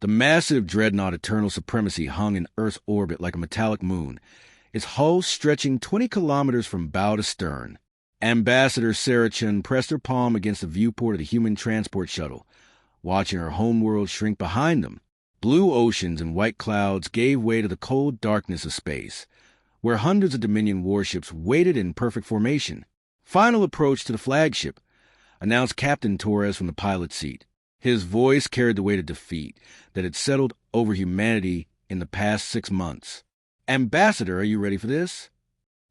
The massive Dreadnought Eternal Supremacy hung in Earth's orbit like a metallic moon, its hull stretching 20 kilometers from bow to stern. Ambassador Sarah Chen pressed her palm against the viewport of the human transport shuttle, watching her homeworld shrink behind them. Blue oceans and white clouds gave way to the cold darkness of space, where hundreds of Dominion warships waited in perfect formation. "Final approach to the flagship," announced Captain Torres from the pilot's seat. His voice carried the weight of defeat that had settled over humanity in the past 6 months. "Ambassador, are you ready for this?"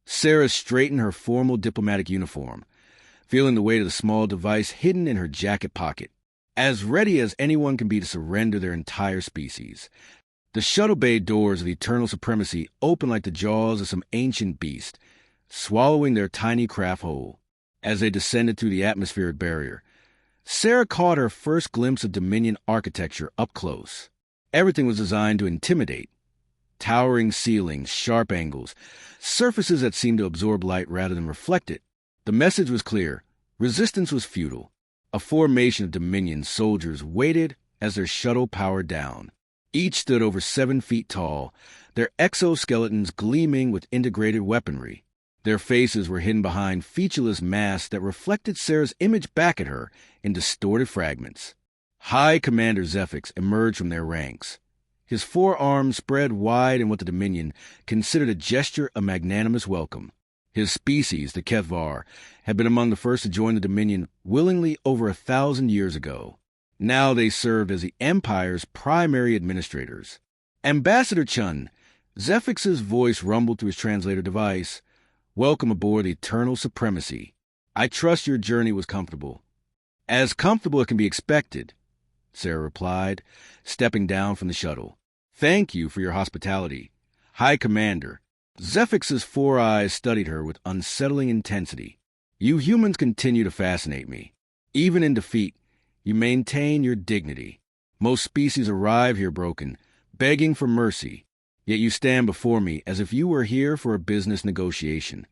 Sarah straightened her formal diplomatic uniform, feeling the weight of the small device hidden in her jacket pocket. As ready as anyone can be to surrender their entire species. The shuttle bay doors of the Eternal Supremacy opened like the jaws of some ancient beast, swallowing their tiny craft whole. As they descended through the atmospheric barrier, Sarah caught her first glimpse of Dominion architecture up close. Everything was designed to intimidate. Towering ceilings, sharp angles, surfaces that seemed to absorb light rather than reflect it. The message was clear. Resistance was futile. A formation of Dominion soldiers waited as their shuttle powered down. Each stood over 7 feet tall, their exoskeletons gleaming with integrated weaponry. Their faces were hidden behind featureless masks that reflected Sarah's image back at her in distorted fragments. High Commander Zephyx emerged from their ranks, his forearms spread wide in what the Dominion considered a gesture of magnanimous welcome. His species, the Kethvar, had been among the first to join the Dominion willingly over 1,000 years ago. Now they served as the Empire's primary administrators. "Ambassador Chun," Zephyx's voice rumbled through his translator device, "welcome aboard the Eternal Supremacy. I trust your journey was comfortable." "As comfortable as can be expected," Sarah replied, stepping down from the shuttle. "Thank you for your hospitality, High Commander." Zephyx's 4 eyes studied her with unsettling intensity. "You humans continue to fascinate me. Even in defeat, you maintain your dignity. Most species arrive here broken, begging for mercy, yet you stand before me as if you were here for a business negotiation."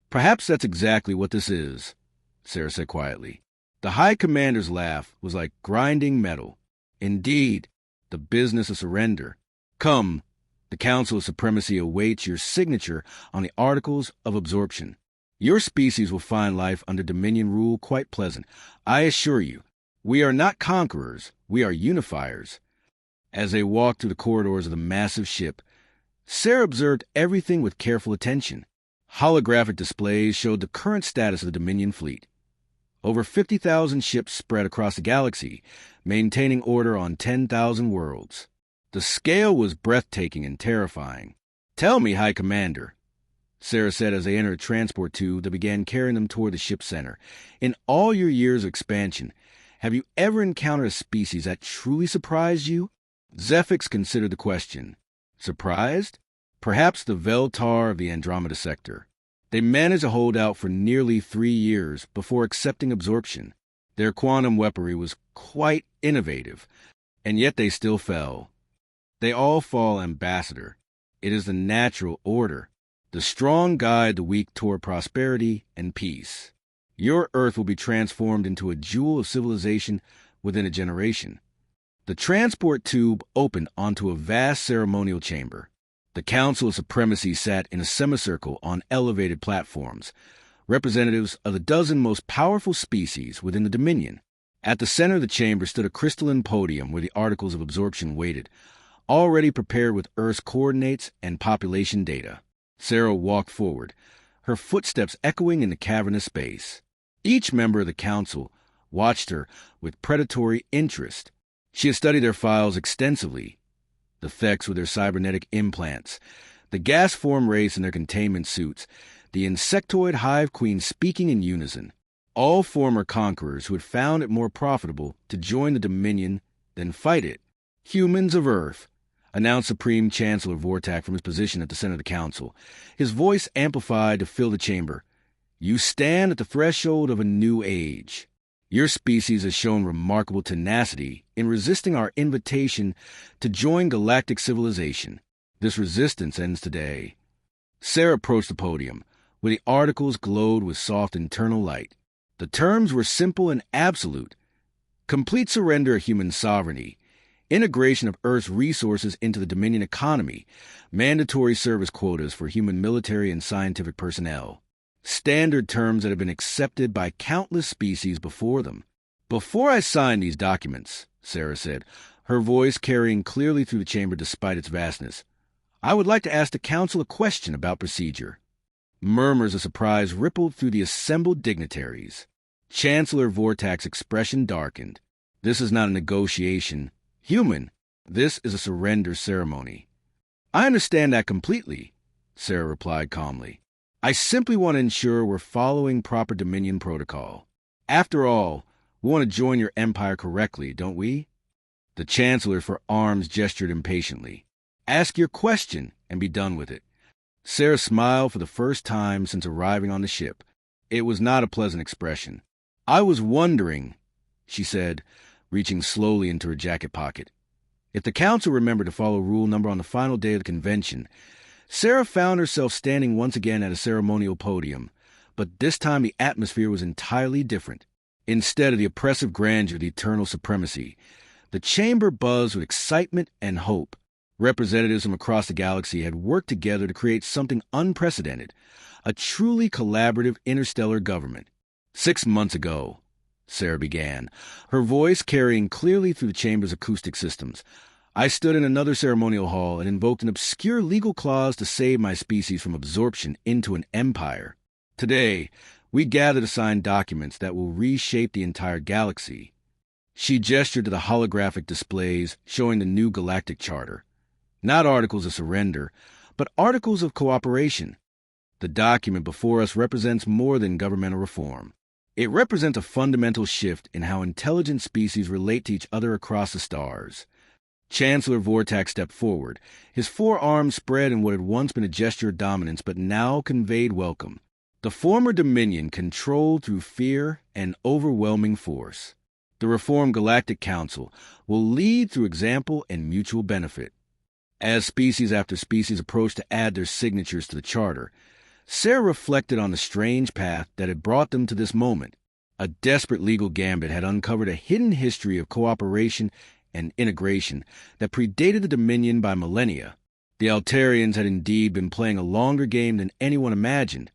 "Perhaps that's exactly what this is," Sarah said quietly. The High Commander's laugh was like grinding metal. "Indeed, the business of surrender. Come, the Council of Supremacy awaits your signature on the Articles of Absorption. Your species will find life under Dominion rule quite pleasant. I assure you, we are not conquerors, we are unifiers." As they walked through the corridors of the massive ship, Sarah observed everything with careful attention. Holographic displays showed the current status of the Dominion fleet. Over 50,000 ships spread across the galaxy, maintaining order on 10,000 worlds. The scale was breathtaking and terrifying. "Tell me, High Commander," Sarah said as they entered a transport tube that began carrying them toward the ship's center. "In all your years of expansion, have you ever encountered a species that truly surprised you?" Zephyx considered the question. Surprised? Perhaps the Veltar of the Andromeda sector. They managed to hold out for nearly 3 years before accepting absorption. Their quantum weaponry was quite innovative, and yet they still fell. They all fall, Ambassador. It is the natural order. The strong guide the weak toward prosperity and peace. Your Earth will be transformed into a jewel of civilization within a generation. The transport tube opened onto a vast ceremonial chamber. The Council of Supremacy sat in a semicircle on elevated platforms, representatives of the 12 most powerful species within the Dominion. At the center of the chamber stood a crystalline podium where the Articles of Absorption waited, already prepared with Earth's coordinates and population data. Sarah walked forward, her footsteps echoing in the cavernous space. Each member of the Council watched her with predatory interest. She had studied their files extensively. The Theks with their cybernetic implants, the gas form race in their containment suits, the insectoid hive queen speaking in unison. All former conquerors who had found it more profitable to join the Dominion than fight it. "Humans of Earth," announced Supreme Chancellor Vortak from his position at the center of the council, his voice amplified to fill the chamber. "You stand at the threshold of a new age. Your species has shown remarkable tenacity in resisting our invitation to join galactic civilization. This resistance ends today." Sarah approached the podium, where the articles glowed with soft internal light. The terms were simple and absolute. Complete surrender of human sovereignty, integration of Earth's resources into the Dominion economy, mandatory service quotas for human military and scientific personnel. Standard terms that have been accepted by countless species before them. "Before I sign these documents," Sarah said, her voice carrying clearly through the chamber despite its vastness, "I would like to ask the Council a question about procedure." Murmurs of surprise rippled through the assembled dignitaries. Chancellor Vortak's expression darkened. "This is not a negotiation. Human, this is a surrender ceremony." "I understand that completely," Sarah replied calmly. "I simply want to ensure we're following proper Dominion protocol. After all, we want to join your empire correctly, don't we?" The Chancellor for Arms gestured impatiently. "Ask your question and be done with it." Sarah smiled for the first time since arriving on the ship. It was not a pleasant expression. "I was wondering," she said, reaching slowly into her jacket pocket. If the Council remembered to follow rule number on the final day of the convention, Sarah found herself standing once again at a ceremonial podium, but this time the atmosphere was entirely different. Instead of the oppressive grandeur of the Eternal Supremacy, the chamber buzzed with excitement and hope. Representatives from across the galaxy had worked together to create something unprecedented, a truly collaborative interstellar government. 6 months ago, Sarah began, her voice carrying clearly through the chamber's acoustic systems, I stood in another ceremonial hall and invoked an obscure legal clause to save my species from absorption into an empire. Today, we gather to sign documents that will reshape the entire galaxy. She gestured to the holographic displays showing the new Galactic Charter. Not articles of surrender, but articles of cooperation. The document before us represents more than governmental reform. It represents a fundamental shift in how intelligent species relate to each other across the stars. Chancellor Vortak stepped forward, his forearms spread in what had once been a gesture of dominance but now conveyed welcome. The former Dominion controlled through fear and overwhelming force. The reformed Galactic Council will lead through example and mutual benefit. As species after species approached to add their signatures to the Charter, Sarah reflected on the strange path that had brought them to this moment. A desperate legal gambit had uncovered a hidden history of cooperation and integration that predated the Dominion by millennia. The Altarians had indeed been playing a longer game than anyone imagined,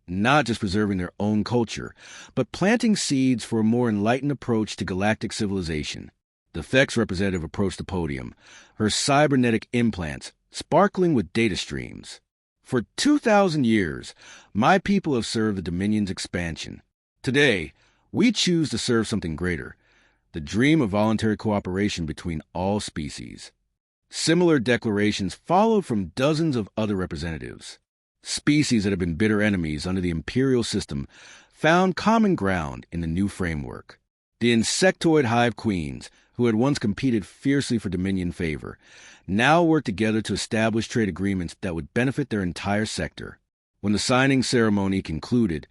not just preserving their own culture, but planting seeds for a more enlightened approach to galactic civilization. The Thex representative approached the podium, her cybernetic implants sparkling with data streams. For 2,000 years, my people have served the Dominion's expansion. Today, we choose to serve something greater, the dream of voluntary cooperation between all species. Similar declarations followed from dozens of other representatives. Species that have been bitter enemies under the imperial system found common ground in the new framework. The insectoid hive queens, who had once competed fiercely for Dominion favor, now worked together to establish trade agreements that would benefit their entire sector. When the signing ceremony concluded,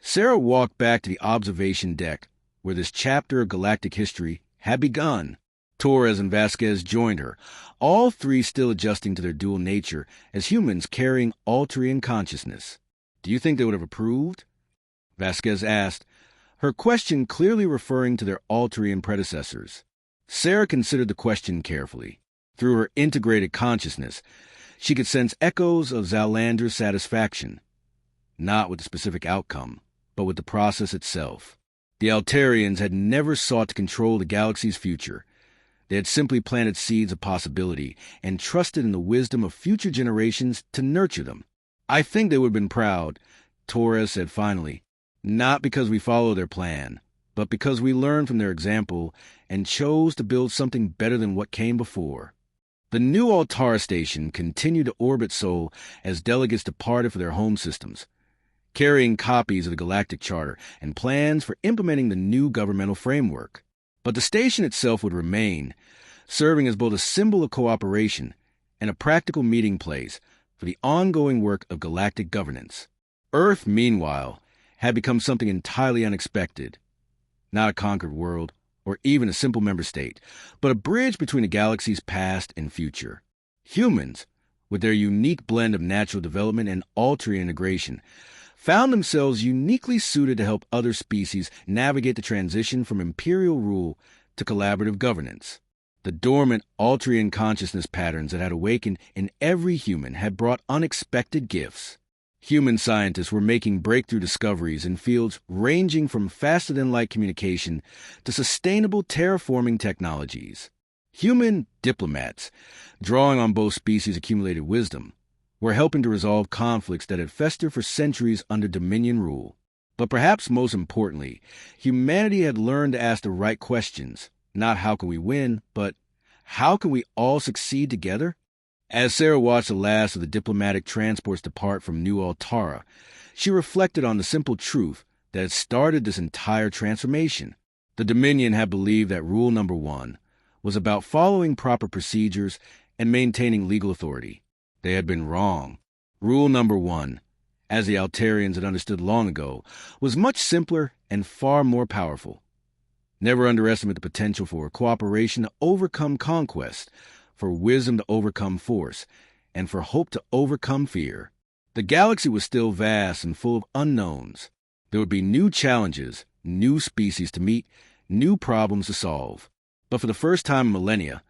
Sarah walked back to the observation deck, where this chapter of galactic history had begun. Torres and Vasquez joined her, all three still adjusting to their dual nature as humans carrying Altarian consciousness. "Do you think they would have approved?" Vasquez asked, her question clearly referring to their Altarian predecessors. Sarah considered the question carefully. Through her integrated consciousness, she could sense echoes of Zalandra's satisfaction, not with the specific outcome, but with the process itself. The Altarians had never sought to control the galaxy's future. They had simply planted seeds of possibility and trusted in the wisdom of future generations to nurture them. "I think they would have been proud," Torres said finally, "not because we follow their plan, but because we learned from their example and chose to build something better than what came before." The new Altar station continued to orbit Sol as delegates departed for their home systems, carrying copies of the Galactic Charter and plans for implementing the new governmental framework. But the station itself would remain, serving as both a symbol of cooperation and a practical meeting place for the ongoing work of galactic governance. Earth, meanwhile, had become something entirely unexpected. Not a conquered world, or even a simple member state, but a bridge between the galaxy's past and future. Humans, with their unique blend of natural development and Altarian integration, found themselves uniquely suited to help other species navigate the transition from imperial rule to collaborative governance. The dormant Altarian consciousness patterns that had awakened in every human had brought unexpected gifts. Human scientists were making breakthrough discoveries in fields ranging from faster-than-light communication to sustainable terraforming technologies. Human diplomats, drawing on both species' accumulated wisdom, were helping to resolve conflicts that had festered for centuries under Dominion rule. But perhaps most importantly, humanity had learned to ask the right questions. Not how can we win, but how can we all succeed together? As Sarah watched the last of the diplomatic transports depart from New Altara, she reflected on the simple truth that had started this entire transformation. The Dominion had believed that rule number 1 was about following proper procedures and maintaining legal authority. They had been wrong. Rule number 1, as the Altarians had understood long ago, was much simpler and far more powerful. Never underestimate the potential for cooperation to overcome conquest, for wisdom to overcome force, and for hope to overcome fear. The galaxy was still vast and full of unknowns. There would be new challenges, new species to meet, new problems to solve. But for the first time in millennia,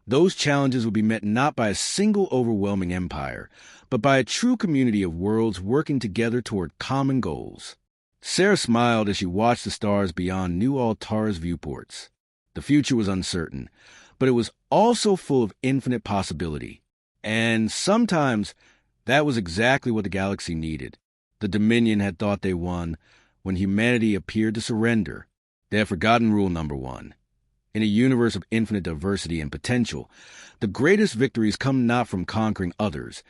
those challenges would be met not by a single overwhelming empire, but by a true community of worlds working together toward common goals. Sarah smiled as she watched the stars beyond New Altara's viewports. The future was uncertain, but it was also full of infinite possibility. And sometimes that was exactly what the galaxy needed. The Dominion had thought they won when humanity appeared to surrender. They had forgotten rule number 1. In a universe of infinite diversity and potential, the greatest victories come not from conquering others,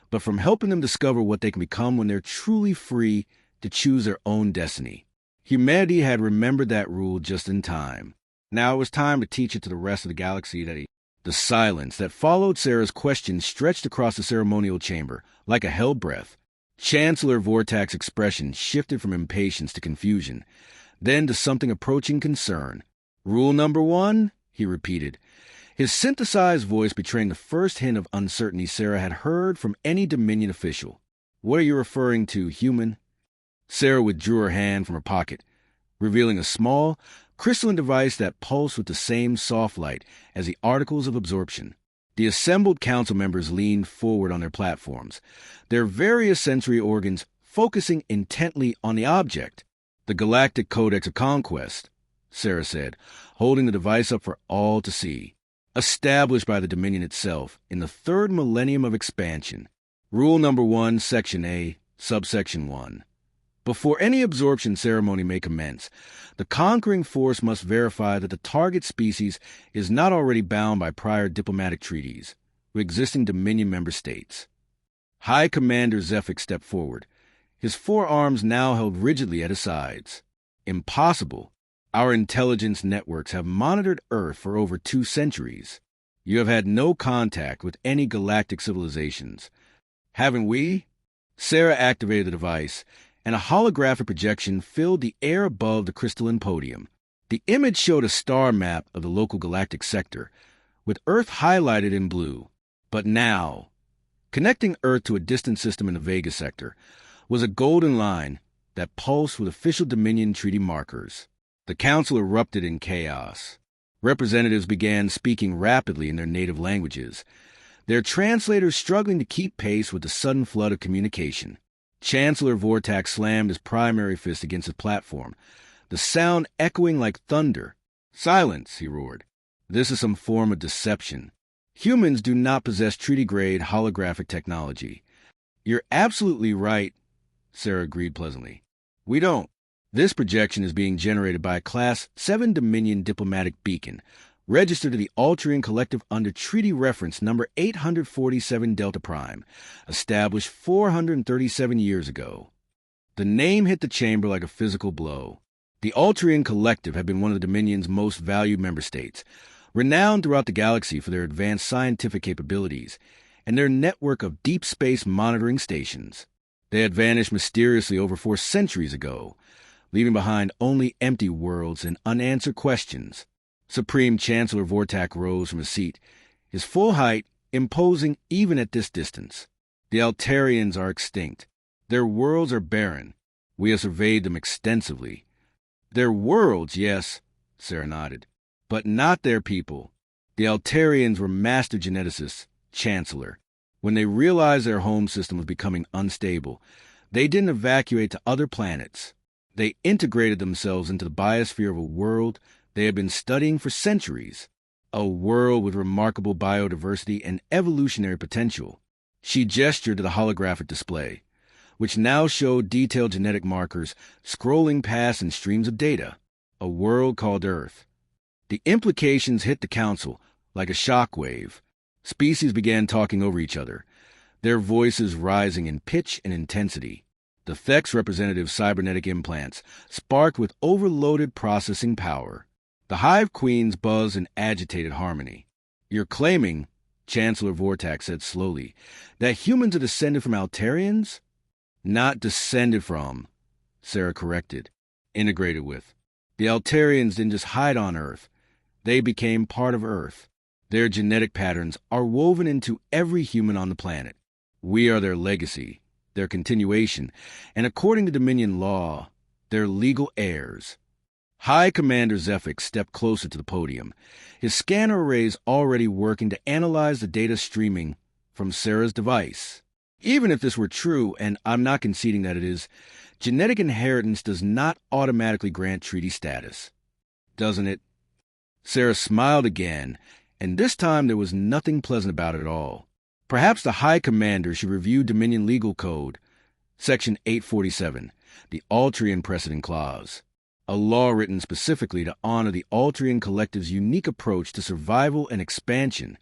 but from helping them discover what they can become when they're truly free to choose their own destiny. Humanity had remembered that rule just in time. Now it was time to teach it to the rest of the galaxy. The silence that followed Sarah's question stretched across the ceremonial chamber like a held breath. Chancellor Vortak's expression shifted from impatience to confusion, then to something approaching concern. Rule number 1, he repeated, his synthesized voice betraying the first hint of uncertainty Sarah had heard from any Dominion official. What are you referring to, human? Sarah withdrew her hand from her pocket, revealing a small, crystalline device that pulsed with the same soft light as the articles of absorption. The assembled council members leaned forward on their platforms, their various sensory organs focusing intently on the object. The Galactic Codex of Conquest, Sarah said, holding the device up for all to see. Established by the Dominion itself in the 3rd millennium of expansion. Rule number 1, Section A, Subsection 1. Before any absorption ceremony may commence, the conquering force must verify that the target species is not already bound by prior diplomatic treaties with existing Dominion member states. High Commander Zephyr stepped forward, his forearms now held rigidly at his sides. Impossible. Our intelligence networks have monitored Earth for over 2 centuries. You have had no contact with any galactic civilizations. Haven't we? Sarah activated the device, and a holographic projection filled the air above the crystalline podium. The image showed a star map of the local galactic sector, with Earth highlighted in blue. But now, connecting Earth to a distant system in the Vega sector, was a golden line that pulsed with official Dominion treaty markers. The council erupted in chaos. Representatives began speaking rapidly in their native languages, their translators struggling to keep pace with the sudden flood of communication. Chancellor Vortak slammed his primary fist against his platform, the sound echoing like thunder. "Silence," he roared. "This is some form of deception. Humans do not possess treaty-grade holographic technology." "You're absolutely right," Sarah agreed pleasantly. "We don't. This projection is being generated by a Class 7 Dominion diplomatic beacon, registered to the Altarian Collective under Treaty Reference Number 847 Delta Prime, established 437 years ago." The name hit the chamber like a physical blow. The Altarian Collective had been one of the Dominion's most valued member states, renowned throughout the galaxy for their advanced scientific capabilities and their network of deep space monitoring stations. They had vanished mysteriously over 4 centuries ago, leaving behind only empty worlds and unanswered questions. Supreme Chancellor Vortak rose from his seat, his full height imposing even at this distance. "The Altarians are extinct. Their worlds are barren. We have surveyed them extensively." "Their worlds, yes," Sarah nodded, "but not their people. The Altarians were master geneticists, Chancellor. When they realized their home system was becoming unstable, they didn't evacuate to other planets. They integrated themselves into the biosphere of a world they had been studying for centuries, a world with remarkable biodiversity and evolutionary potential. She gestured to the holographic display, which now showed detailed genetic markers scrolling past in streams of data. A world called Earth. The implications hit the Council like a shockwave. Species began talking over each other, their voices rising in pitch and intensity. The Thex representative cybernetic implants sparked with overloaded processing power. The Hive Queens buzzed in agitated harmony. "You're claiming," Chancellor Vortax said slowly, "that humans are descended from Altarians?" "Not descended from," Sarah corrected. "Integrated with. The Altarians didn't just hide on Earth. They became part of Earth. Their genetic patterns are woven into every human on the planet. We are their legacy, their continuation, and according to Dominion law, their legal heirs." High Commander Zephyx stepped closer to the podium, his scanner arrays already working to analyze the data streaming from Sarah's device. Even if this were true, and I'm not conceding that it is, genetic inheritance does not automatically grant treaty status. Doesn't it? Sarah smiled again, and this time there was nothing pleasant about it at all. Perhaps the High Commander should review Dominion Legal Code, Section 847, the Altarian Precedent Clause, a law written specifically to honor the Altarian Collective's unique approach to survival and expansion.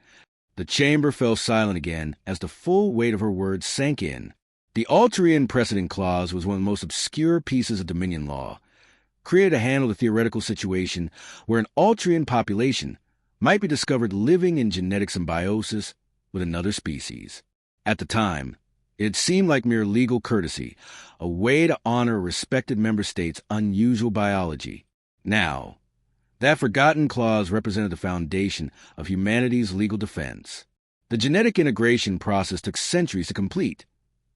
The chamber fell silent again as the full weight of her words sank in. The Altarian Precedent Clause was one of the most obscure pieces of Dominion law, created to handle the theoretical situation where an Altarian population might be discovered living in genetic symbiosis with another species. At the time, it seemed like mere legal courtesy, a way to honor a respected member state's unusual biology. Now, that forgotten clause represented the foundation of humanity's legal defense. The genetic integration process took centuries to complete,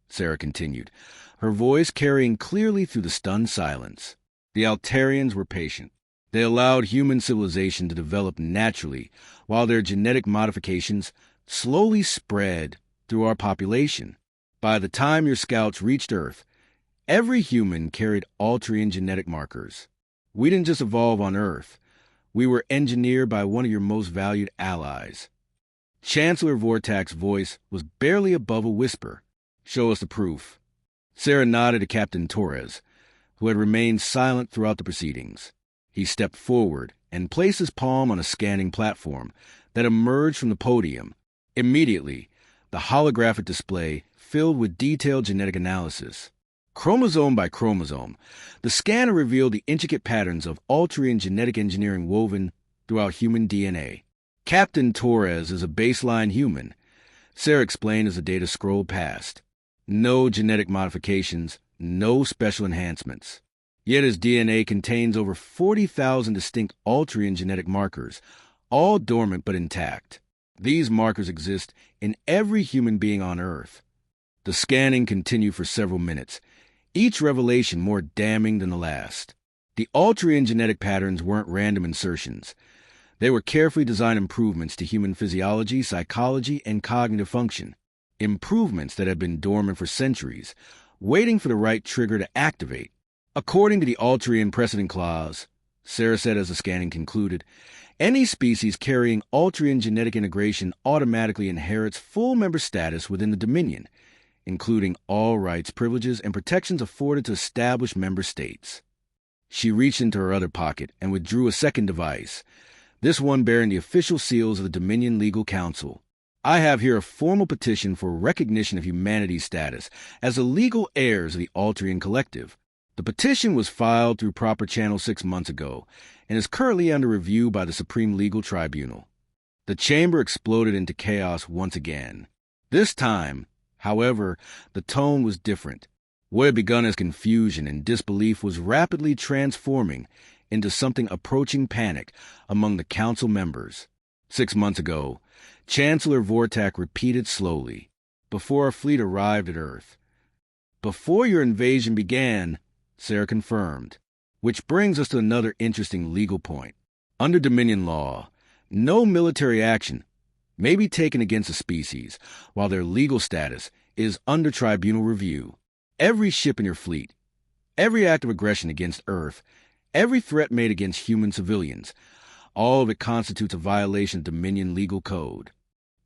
Sarah continued, her voice carrying clearly through the stunned silence. The Altarians were patient. They allowed human civilization to develop naturally, while their genetic modifications slowly spread through our population. By the time your scouts reached Earth, every human carried Altarian genetic markers. We didn't just evolve on Earth. We were engineered by one of your most valued allies. Chancellor Vortax's voice was barely above a whisper. "Show us the proof." Sarah nodded to Captain Torres, who had remained silent throughout the proceedings. He stepped forward and placed his palm on a scanning platform that emerged from the podium. Immediately, the holographic display filled with detailed genetic analysis. Chromosome by chromosome, the scanner revealed the intricate patterns of Altarian genetic engineering woven throughout human DNA. Captain Torres is a baseline human, Sarah explained as the data scrolled past. No genetic modifications, no special enhancements. Yet his DNA contains over 40,000 distinct Altarian genetic markers, all dormant but intact. These markers exist in every human being on Earth. The scanning continued for several minutes, each revelation more damning than the last. The Altarian genetic patterns weren't random insertions. They were carefully designed improvements to human physiology, psychology, and cognitive function. Improvements that had been dormant for centuries, waiting for the right trigger to activate. According to the Altarian Precedent Clause, Sarah said as the scanning concluded, any species carrying Altarian genetic integration automatically inherits full member status within the Dominion, including all rights, privileges, and protections afforded to established member states. She reached into her other pocket and withdrew a second device, this one bearing the official seals of the Dominion Legal Council. I have here a formal petition for recognition of humanity's status as the legal heirs of the Altarian Collective. The petition was filed through proper channel 6 months ago and is currently under review by the Supreme Legal Tribunal. The chamber exploded into chaos once again. This time, however, the tone was different. What had begun as confusion and disbelief was rapidly transforming into something approaching panic among the council members. 6 months ago, Chancellor Vortax repeated slowly, before our fleet arrived at Earth. Before your invasion began, Sarah confirmed, which brings us to another interesting legal point. Under Dominion law, No military action may be taken against a species while their legal status is under tribunal review. Every ship in your fleet, every act of aggression against Earth, every threat made against human civilians, all of it constitutes a violation of Dominion legal code.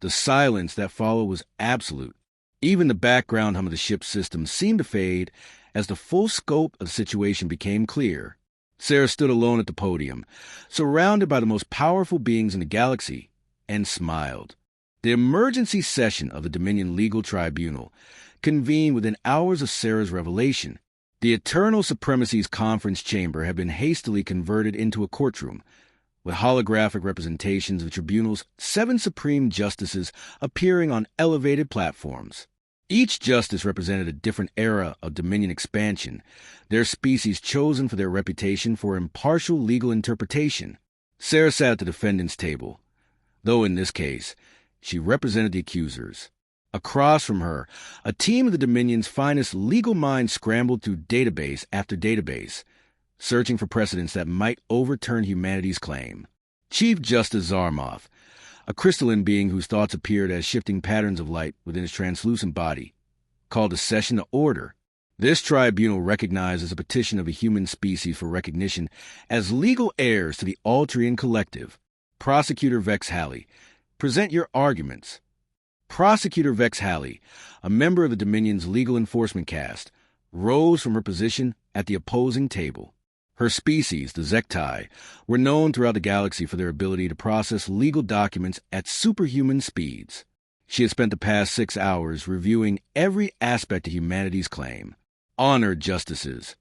The silence that followed was absolute. Even the background hum of the ship's system seemed to fade as the full scope of the situation became clear. Sarah stood alone at the podium, surrounded by the most powerful beings in the galaxy, and smiled. The emergency session of the Dominion Legal Tribunal convened within hours of Sarah's revelation. The Eternal Supremacy's conference chamber had been hastily converted into a courtroom, with holographic representations of the tribunal's 7 supreme justices appearing on elevated platforms. Each justice represented a different era of Dominion expansion, their species chosen for their reputation for impartial legal interpretation. Sarah sat at the defendant's table, though in this case, she represented the accusers. Across from her, a team of the Dominion's finest legal minds scrambled through database after database, searching for precedents that might overturn humanity's claim. Chief Justice Zarmoth, a crystalline being whose thoughts appeared as shifting patterns of light within his translucent body, called a session to order. This tribunal recognizes a petition of a human species for recognition as legal heirs to the Altarian collective. Prosecutor Vex Halley, present your arguments. Prosecutor Vex Halley, a member of the Dominion's legal enforcement caste, rose from her position at the opposing table. Her species, the Zektai, were known throughout the galaxy for their ability to process legal documents at superhuman speeds. She had spent the past 6 hours reviewing every aspect of humanity's claim. Honored justices,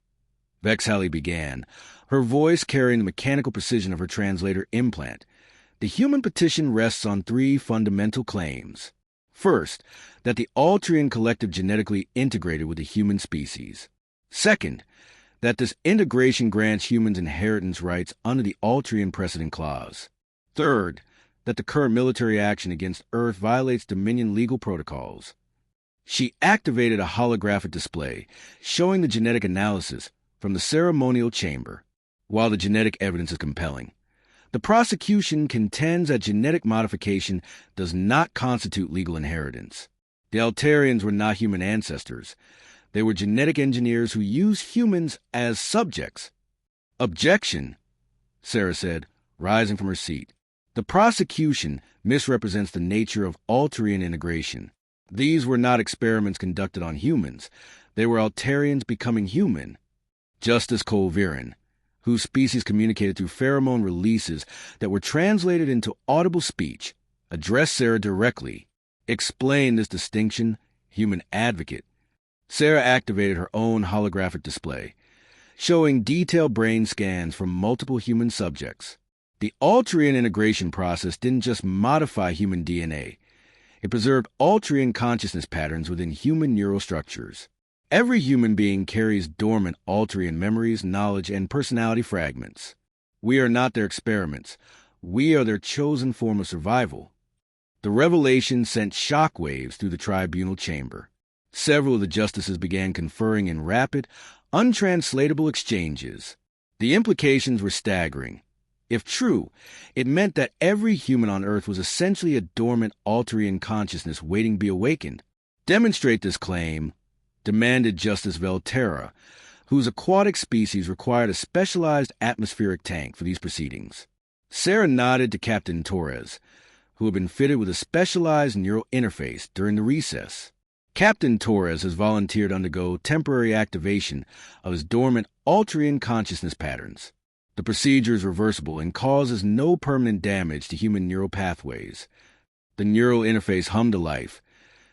Vex Halley began, her voice carrying the mechanical precision of her translator implant. The human petition rests on 3 fundamental claims. First, that the Altarian collective genetically integrated with the human species. Second, that this integration grants humans inheritance rights under the Altarian Precedent Clause. Third, that the current military action against Earth violates Dominion legal protocols. She activated a holographic display showing the genetic analysis from the ceremonial chamber. While the genetic evidence is compelling, the prosecution contends that genetic modification does not constitute legal inheritance. The Altarians were not human ancestors. They were genetic engineers who used humans as subjects. Objection, Sarah said, rising from her seat. The prosecution misrepresents the nature of Altarian integration. These were not experiments conducted on humans. They were Altarians becoming human. Justice Colvirin, whose species communicated through pheromone releases that were translated into audible speech, addressed Sarah directly. Explain this distinction, human advocate. Sarah activated her own holographic display, showing detailed brain scans from multiple human subjects. The Altarian integration process didn't just modify human DNA. It preserved Altarian consciousness patterns within human neural structures. Every human being carries dormant Altarian memories, knowledge, and personality fragments. We are not their experiments. We are their chosen form of survival. The revelation sent shockwaves through the tribunal chamber. Several of the justices began conferring in rapid, untranslatable exchanges. The implications were staggering. If true, it meant that every human on Earth was essentially a dormant Altarian consciousness waiting to be awakened. Demonstrate this claim, demanded Justice Velterra, whose aquatic species required a specialized atmospheric tank for these proceedings. Sarah nodded to Captain Torres, who had been fitted with a specialized neural interface during the recess. Captain Torres has volunteered to undergo temporary activation of his dormant Altarian consciousness patterns. The procedure is reversible and causes no permanent damage to human neural pathways. The neural interface hummed to life,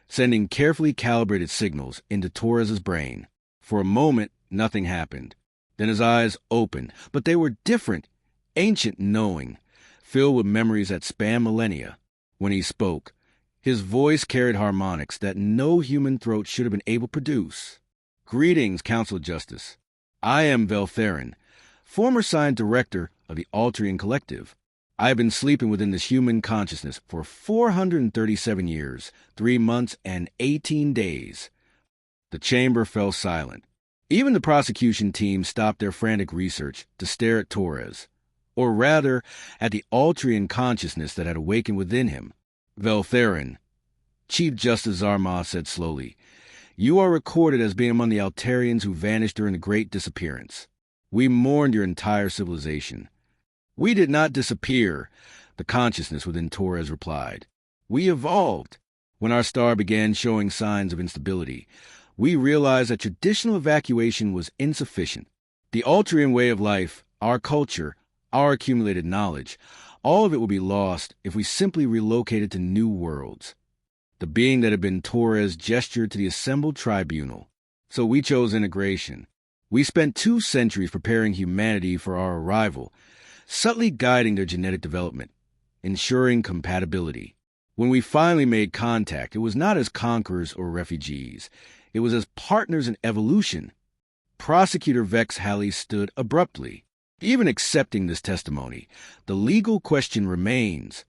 sending carefully calibrated signals into Torres's brain. For a moment, nothing happened. Then his eyes opened, but they were different, ancient knowing, filled with memories that span millennia. When he spoke, his voice carried harmonics that no human throat should have been able to produce. Greetings, Council of Justice. I am Veltherin, former science director of the Altarian Collective. I have been sleeping within this human consciousness for 437 years, 3 months, and 18 days. The chamber fell silent. Even the prosecution team stopped their frantic research to stare at Torres, or rather, at the Altarian consciousness that had awakened within him. "Veltherin," Chief Justice Zarma said slowly, "you are recorded as being among the Altarians who vanished during the Great Disappearance. We mourned your entire civilization." "We did not disappear," the consciousness within Torres replied. "We evolved. When our star began showing signs of instability, we realized that traditional evacuation was insufficient. The Altarian way of life, our culture, our accumulated knowledge, all of it would be lost if we simply relocated to new worlds." The being that had been Torres gestured to the assembled tribunal. "So we chose integration. We spent 2 centuries preparing humanity for our arrival, subtly guiding their genetic development, ensuring compatibility. When we finally made contact, it was not as conquerors or refugees. It was as partners in evolution." Prosecutor Vex Halley stood abruptly. "Even accepting this testimony, the legal question remains."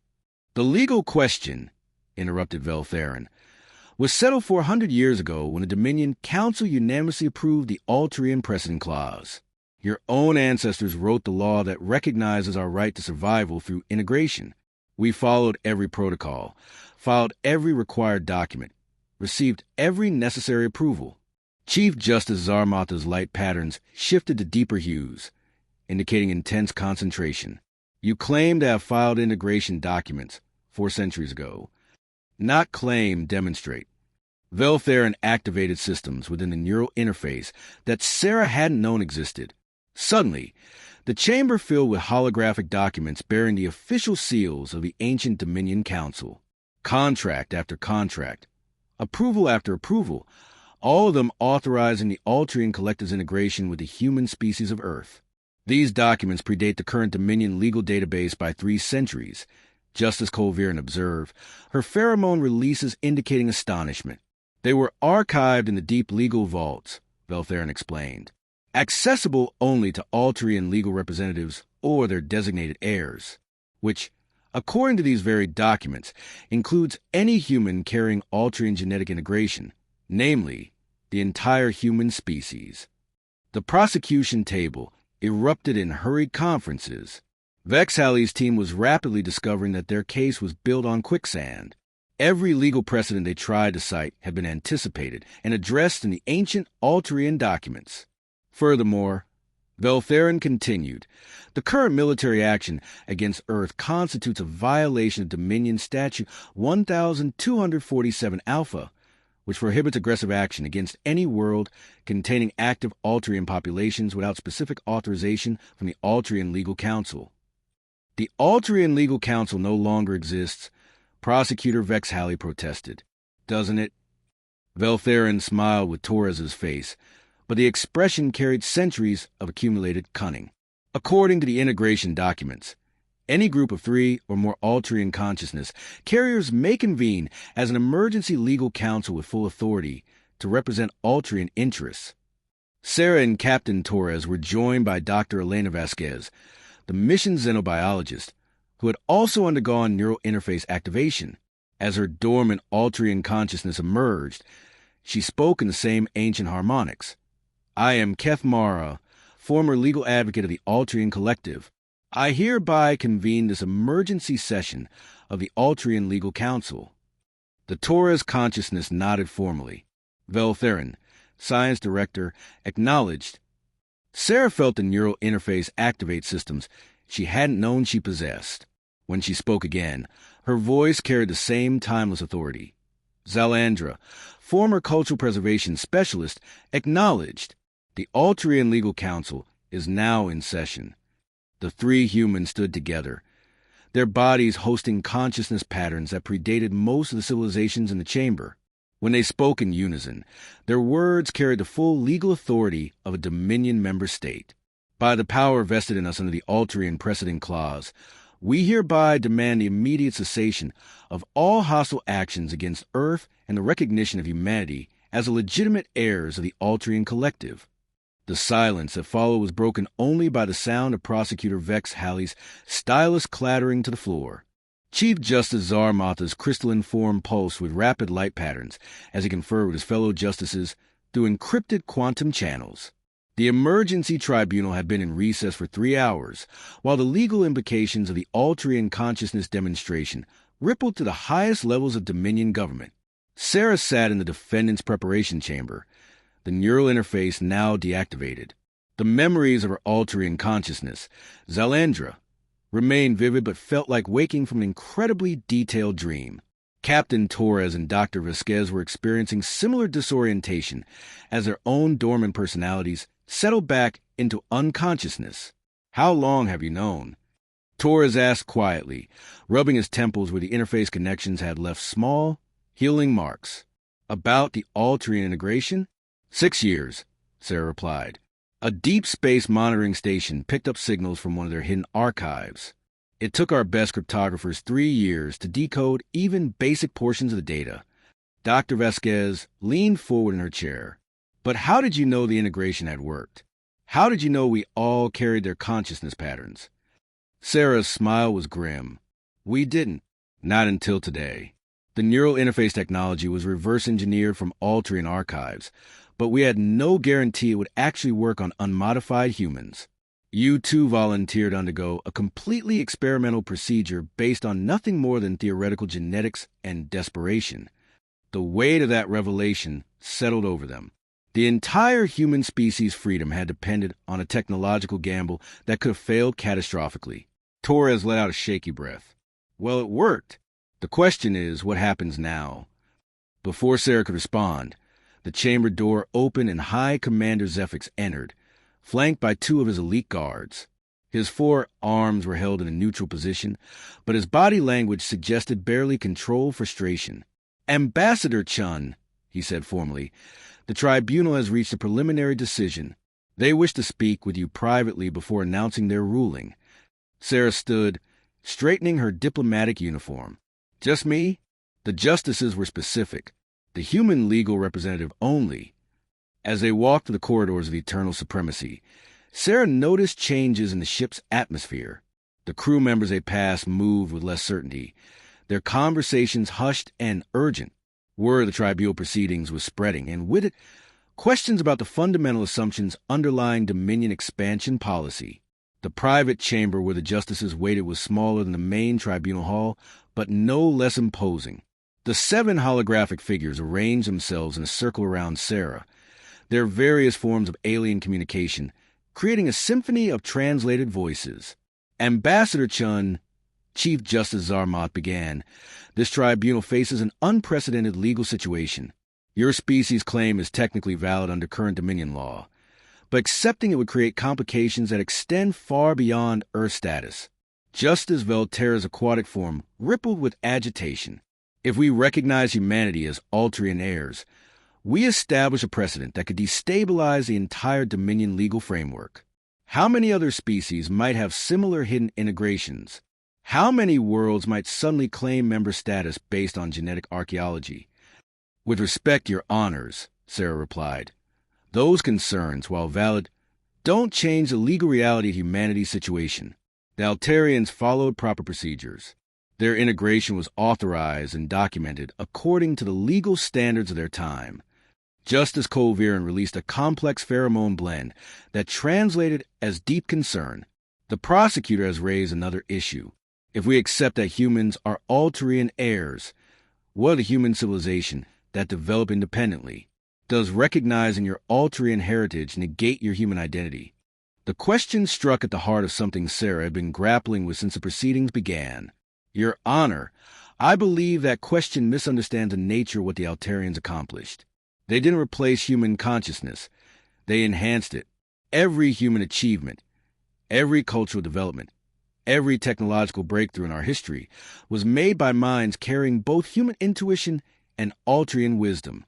"The legal question," interrupted Veltherin, "was settled 400 years ago when the Dominion Council unanimously approved the Altarian Precedent Clause. Your own ancestors wrote the law that recognizes our right to survival through integration. We followed every protocol, filed every required document, received every necessary approval." Chief Justice Zarmata's light patterns shifted to deeper hues, indicating intense concentration. "You claim to have filed integration documents 4 centuries ago. Not claim, demonstrate." Veltherin activated systems within the neural interface that Sarah hadn't known existed. Suddenly, the chamber filled with holographic documents bearing the official seals of the ancient Dominion Council. Contract after contract, approval after approval, all of them authorizing the Altarian Collective's integration with the human species of Earth. These documents predate the current Dominion legal database by 3 centuries. Justice Colviran observed, her pheromone releases indicating astonishment. "They were archived in the deep legal vaults," Veltherin explained, "accessible only to Altarian legal representatives or their designated heirs, which, according to these very documents, includes any human carrying Altarian genetic integration, namely, the entire human species." The prosecution table erupted in hurried conferences. Vex Halley's team was rapidly discovering that their case was built on quicksand. Every legal precedent they tried to cite had been anticipated and addressed in the ancient Altarian documents. Furthermore, Veltherin continued, the current military action against Earth constitutes a violation of Dominion Statute 1247 Alpha, which prohibits aggressive action against any world containing active Altarian populations without specific authorization from the Altarian Legal Council. "The Altarian Legal Council no longer exists," Prosecutor Vex Halley protested. "Doesn't it?" Veltherin smiled with Torres's face, but the expression carried centuries of accumulated cunning. "According to the integration documents, any group of 3 or more Altarian consciousness carriers may convene as an emergency legal council with full authority to represent Altarian interests." Sarah and Captain Torres were joined by Dr. Elena Vasquez, the mission xenobiologist, who had also undergone neural interface activation. As her dormant Altarian consciousness emerged, she spoke in the same ancient harmonics. "I am Keth Mara, former legal advocate of the Altarian Collective. I hereby convene this emergency session of the Altarian Legal Council." The Torres consciousness nodded formally. Veltherin, science director, acknowledged. Sarah felt the neural interface activate systems she hadn't known she possessed. When she spoke again, her voice carried the same timeless authority. Zalandra, former cultural preservation specialist, acknowledged. The Altarian Legal Council is now in session. The 3 humans stood together, their bodies hosting consciousness patterns that predated most of the civilizations in the chamber. When they spoke in unison, their words carried the full legal authority of a Dominion member state. "By the power vested in us under the Altarian Precedent Clause, we hereby demand the immediate cessation of all hostile actions against Earth and the recognition of humanity as the legitimate heirs of the Altarian Collective." The silence that followed was broken only by the sound of Prosecutor Vex Halley's stylus clattering to the floor. Chief Justice Zarmata's crystalline form pulsed with rapid light patterns as he conferred with his fellow justices through encrypted quantum channels. The emergency tribunal had been in recess for 3 hours, while the legal implications of the Altarian consciousness demonstration rippled to the highest levels of Dominion government. Sarah sat in the defendant's preparation chamber, the neural interface now deactivated. The memories of her Altarian consciousness, Zalandra, remained vivid but felt like waking from an incredibly detailed dream. Captain Torres and Dr. Vasquez were experiencing similar disorientation as their own dormant personalities settled back into unconsciousness. "How long have you known?" Torres asked quietly, rubbing his temples where the interface connections had left small, healing marks. "About the Altarian integration?" 6 years, Sarah replied. A deep space monitoring station picked up signals from one of their hidden archives. It took our best cryptographers 3 years to decode even basic portions of the data. Dr. Vasquez leaned forward in her chair. "But how did you know the integration had worked? How did you know we all carried their consciousness patterns?" Sarah's smile was grim. "We didn't. Not until today. The neural interface technology was reverse engineered from Altarian archives, but we had no guarantee it would actually work on unmodified humans. You too volunteered to undergo a completely experimental procedure based on nothing more than theoretical genetics and desperation." The weight of that revelation settled over them. The entire human species' freedom had depended on a technological gamble that could have failed catastrophically. Torres let out a shaky breath. "Well, it worked. The question is, what happens now?" Before Sarah could respond, the chamber door opened and High Commander Zephyx entered, flanked by 2 of his elite guards. His 4 arms were held in a neutral position, but his body language suggested barely controlled frustration. "Ambassador Chen," he said formally, "the tribunal has reached a preliminary decision. They wish to speak with you privately before announcing their ruling." Sarah stood, straightening her diplomatic uniform. "Just me?" The justices were specific. The human legal representative only. As they walked through the corridors of Eternal Supremacy, Sarah noticed changes in the ship's atmosphere. The crew members they passed moved with less certainty, their conversations hushed and urgent. Word of the tribunal proceedings was spreading, and with it, questions about the fundamental assumptions underlying Dominion expansion policy. The private chamber where the justices waited was smaller than the main tribunal hall, but no less imposing. The 7 holographic figures arranged themselves in a circle around Sarah, their various forms of alien communication, creating a symphony of translated voices. "Ambassador Chen," Chief Justice Zarmot began, "this tribunal faces an unprecedented legal situation. Your species' claim is technically valid under current Dominion law, but accepting it would create complications that extend far beyond Earth status." Justice Velterra's aquatic form rippled with agitation. "If we recognize humanity as Altarian heirs, we establish a precedent that could destabilize the entire Dominion legal framework. How many other species might have similar hidden integrations? How many worlds might suddenly claim member status based on genetic archaeology?" "With respect, your honors," Sarah replied, "those concerns, while valid, don't change the legal reality of humanity's situation. The Altarians followed proper procedures. Their integration was authorized and documented according to the legal standards of their time. Justice Colviran released a complex pheromone blend that translated as deep concern. The prosecutor has raised another issue. If we accept that humans are Altarian heirs, what of the human civilization that develop independently? Does recognizing your Altarian heritage negate your human identity?" The question struck at the heart of something Sarah had been grappling with since the proceedings began. "Your Honor, I believe that question misunderstands the nature of what the Altarians accomplished. They didn't replace human consciousness. They enhanced it. Every human achievement, every cultural development, every technological breakthrough in our history was made by minds carrying both human intuition and Altarian wisdom."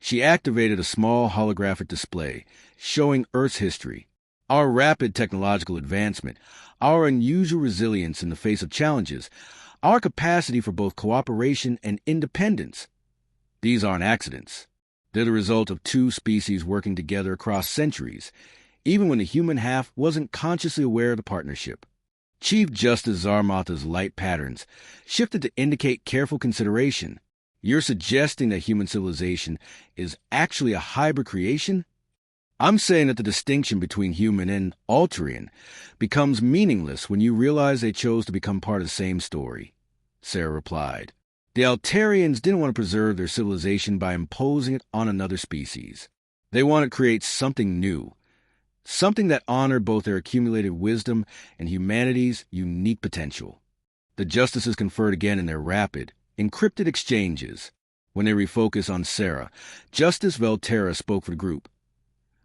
She activated a small holographic display showing Earth's history. Our rapid technological advancement, our unusual resilience in the face of challenges, our capacity for both cooperation and independence. These aren't accidents. They're the result of 2 species working together across centuries, even when the human half wasn't consciously aware of the partnership. Chief Justice Zarmata's light patterns shifted to indicate careful consideration. "You're suggesting that human civilization is actually a hybrid creation?" I'm saying that the distinction between human and Altarian becomes meaningless when you realize they chose to become part of the same story, Sarah replied. The Altarians didn't want to preserve their civilization by imposing it on another species. They wanted to create something new, something that honored both their accumulated wisdom and humanity's unique potential. The justices conferred again in their rapid, encrypted exchanges. When they refocused on Sarah, Justice Velterra spoke for the group.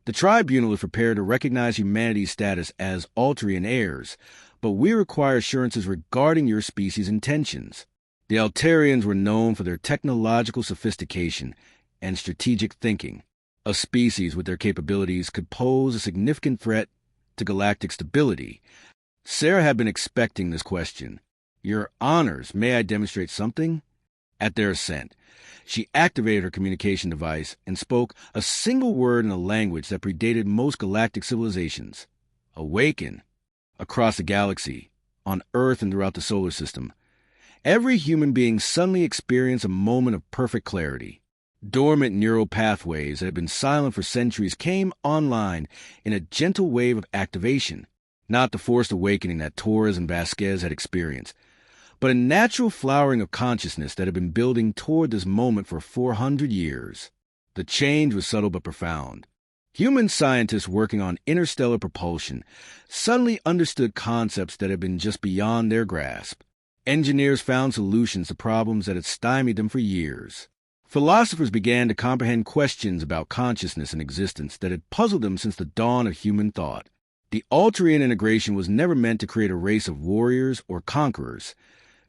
The Tribunal is prepared to recognize humanity's status as Altarian heirs, but we require assurances regarding your species' intentions. The Altarians were known for their technological sophistication and strategic thinking. A species with their capabilities could pose a significant threat to galactic stability. Sarah had been expecting this question. Your honors, may I demonstrate something? At their assent, she activated her communication device and spoke a single word in a language that predated most galactic civilizations. Awaken. Across the galaxy, on Earth and throughout the solar system, every human being suddenly experienced a moment of perfect clarity. Dormant neural pathways that had been silent for centuries came online in a gentle wave of activation, not the forced awakening that Torres and Vasquez had experienced, but a natural flowering of consciousness that had been building toward this moment for 400 years. The change was subtle but profound. Human scientists working on interstellar propulsion suddenly understood concepts that had been just beyond their grasp. Engineers found solutions to problems that had stymied them for years. Philosophers began to comprehend questions about consciousness and existence that had puzzled them since the dawn of human thought. The Altarian integration was never meant to create a race of warriors or conquerors,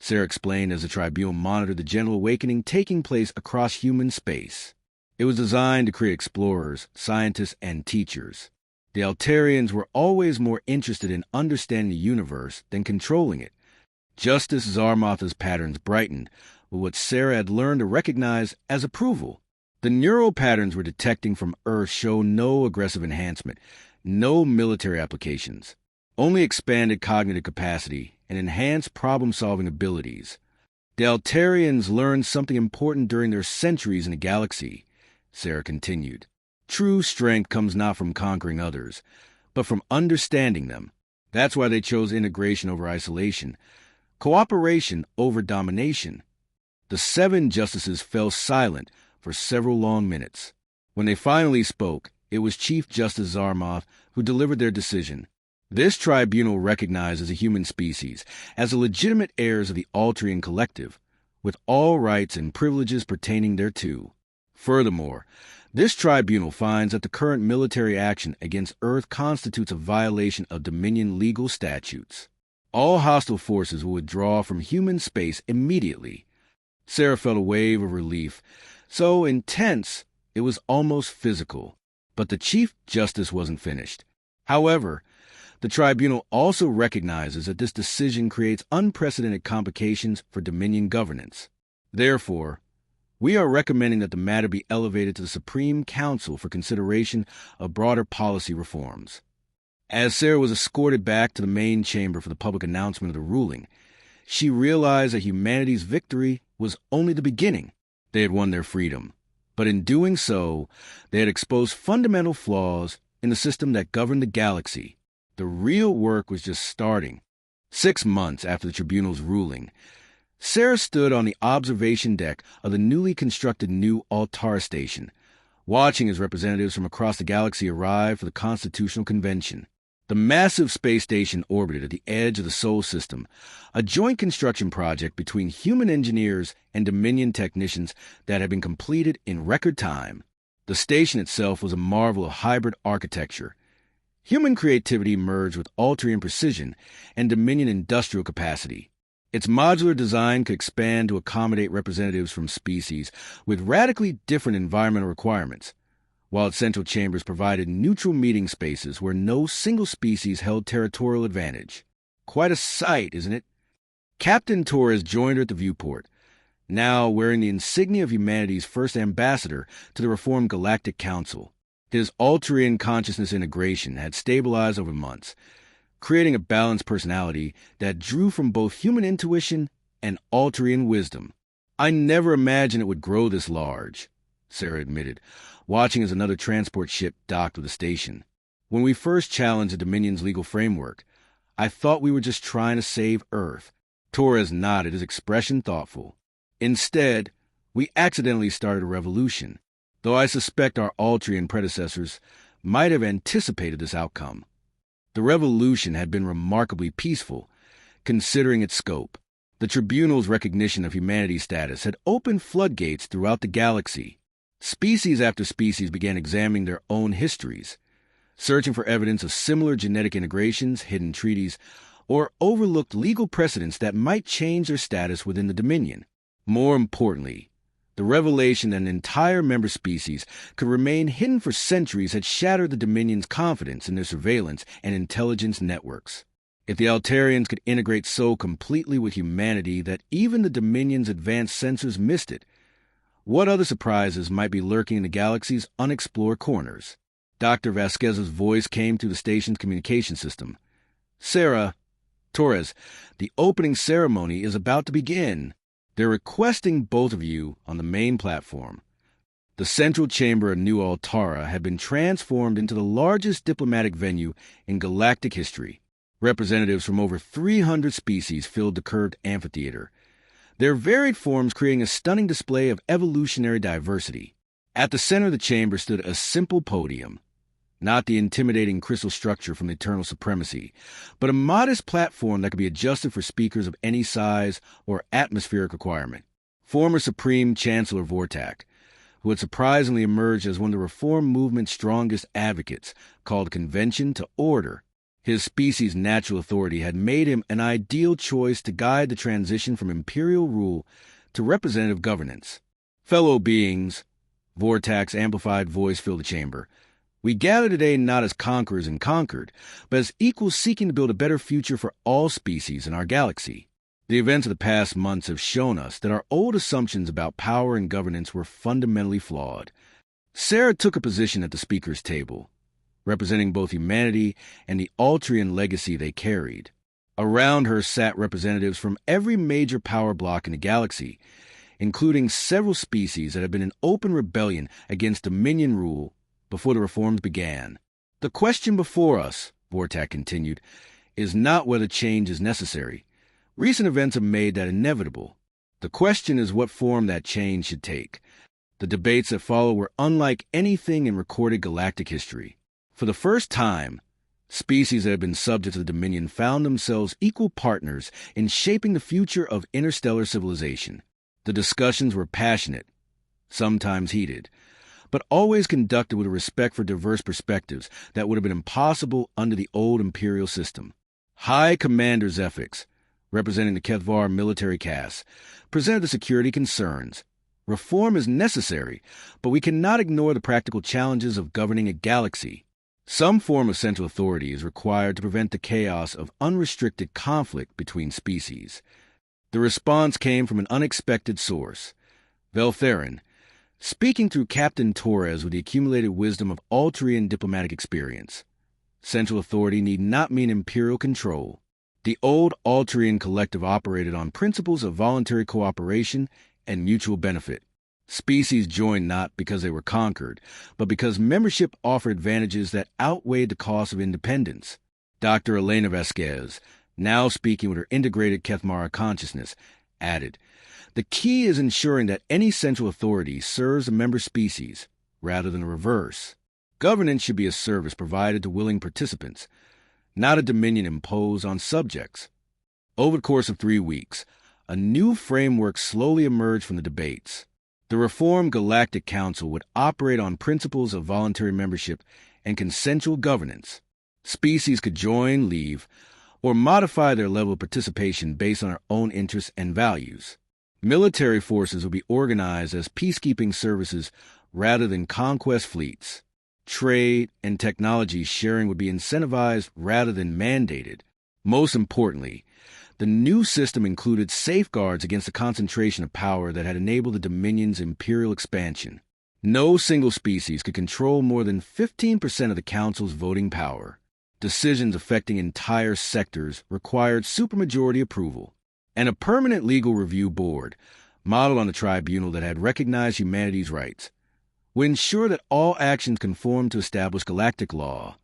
Sarah explained as the Tribunal monitored the gentle awakening taking place across human space. It was designed to create explorers, scientists, and teachers. The Altarians were always more interested in understanding the universe than controlling it. Justice Zarmotha's patterns brightened with what Sarah had learned to recognize as approval. The neural patterns we're detecting from Earth show no aggressive enhancement, no military applications, only expanded cognitive capacity and enhanced problem-solving abilities. The Altarians learned something important during their centuries in the galaxy, Sarah continued. True strength comes not from conquering others, but from understanding them. That's why they chose integration over isolation, cooperation over domination. The 7 justices fell silent for several long minutes. When they finally spoke, it was Chief Justice Zarmoth who delivered their decision. This tribunal recognizes the human species as the legitimate heirs of the Altarian collective, with all rights and privileges pertaining thereto. Furthermore, this tribunal finds that the current military action against Earth constitutes a violation of Dominion legal statutes. All hostile forces will withdraw from human space immediately. Sarah felt a wave of relief, so intense it was almost physical. But the Chief Justice wasn't finished. However, the tribunal also recognizes that this decision creates unprecedented complications for Dominion governance. Therefore, we are recommending that the matter be elevated to the Supreme Council for consideration of broader policy reforms. As Sarah was escorted back to the main chamber for the public announcement of the ruling, she realized that humanity's victory was only the beginning. They had won their freedom, but in doing so, they had exposed fundamental flaws in the system that governed the galaxy. The real work was just starting. 6 months after the tribunal's ruling, Sarah stood on the observation deck of the newly constructed new Altar station, watching as representatives from across the galaxy arrived for the Constitutional Convention. The massive space station orbited at the edge of the Sol system, a joint construction project between human engineers and Dominion technicians that had been completed in record time. The station itself was a marvel of hybrid architecture. Human creativity merged with Altarian precision and Dominion industrial capacity. Its modular design could expand to accommodate representatives from species with radically different environmental requirements, while its central chambers provided neutral meeting spaces where no single species held territorial advantage. Quite a sight, isn't it? Captain Torres joined her at the viewport, now wearing the insignia of humanity's first ambassador to the reformed Galactic Council. His Altarian consciousness integration had stabilized over months, creating a balanced personality that drew from both human intuition and Altarian wisdom. I never imagined it would grow this large, Sarah admitted, watching as another transport ship docked with the station. "When we first challenged the Dominion's legal framework, I thought we were just trying to save Earth." Torres nodded, his expression thoughtful. "Instead, we accidentally started a revolution, though I suspect our Altarian predecessors might have anticipated this outcome. The revolution had been remarkably peaceful, considering its scope. The Tribunal's recognition of humanity's status had opened floodgates throughout the galaxy. Species after species began examining their own histories, searching for evidence of similar genetic integrations, hidden treaties, or overlooked legal precedents that might change their status within the Dominion. More importantly, the revelation that an entire member species could remain hidden for centuries had shattered the Dominion's confidence in their surveillance and intelligence networks. If the Altarians could integrate so completely with humanity that even the Dominion's advanced sensors missed it, what other surprises might be lurking in the galaxy's unexplored corners? Dr. Vasquez's voice came through the station's communication system. "Sarah, Torres, the opening ceremony is about to begin. They're requesting both of you on the main platform." The central chamber of New Altara had been transformed into the largest diplomatic venue in galactic history. Representatives from over 300 species filled the curved amphitheater, their varied forms creating a stunning display of evolutionary diversity. At the center of the chamber stood a simple podium, not the intimidating crystal structure from the Eternal Supremacy, but a modest platform that could be adjusted for speakers of any size or atmospheric requirement. Former Supreme Chancellor Vortak, who had surprisingly emerged as one of the Reform movement's strongest advocates, called convention to order. His species' natural authority had made him an ideal choice to guide the transition from imperial rule to representative governance. "Fellow beings," Vortak's amplified voice filled the chamber, "we gather today not as conquerors and conquered, but as equals seeking to build a better future for all species in our galaxy. The events of the past months have shown us that our old assumptions about power and governance were fundamentally flawed." Sarah took a position at the speaker's table, representing both humanity and the Altarian legacy they carried. Around her sat representatives from every major power block in the galaxy, including several species that had been in open rebellion against Dominion rule before the reforms began. "The question before us," Vortak continued, "is not whether change is necessary. Recent events have made that inevitable. The question is what form that change should take." The debates that followed were unlike anything in recorded galactic history. For the first time, species that had been subject to the Dominion found themselves equal partners in shaping the future of interstellar civilization. The discussions were passionate, sometimes heated, but always conducted with a respect for diverse perspectives that would have been impossible under the old imperial system. High Commander Zephyx, representing the Kethvar military caste, presented the security concerns. Reform is necessary, but we cannot ignore the practical challenges of governing a galaxy. Some form of central authority is required to prevent the chaos of unrestricted conflict between species. The response came from an unexpected source. Veltherin, speaking through Captain Torres with the accumulated wisdom of Altarian diplomatic experience. Central authority need not mean imperial control. The old Altarian collective operated on principles of voluntary cooperation and mutual benefit. Species joined not because they were conquered, but because membership offered advantages that outweighed the cost of independence. Dr. Elena Vasquez, now speaking with her integrated Kethmara consciousness, added, "The key is ensuring that any central authority serves a member species, rather than the reverse. Governance should be a service provided to willing participants, not a dominion imposed on subjects." Over the course of 3 weeks, a new framework slowly emerged from the debates. The reformed Galactic Council would operate on principles of voluntary membership and consensual governance. Species could join, leave, or modify their level of participation based on their own interests and values. Military forces would be organized as peacekeeping services rather than conquest fleets. Trade and technology sharing would be incentivized rather than mandated. Most importantly, the new system included safeguards against the concentration of power that had enabled the Dominion's imperial expansion. No single species could control more than 15% of the Council's voting power. Decisions affecting entire sectors required supermajority approval. And a permanent legal review board, modeled on the Tribunal that had recognized humanity's rights, We ensure that all actions conform to established galactic law.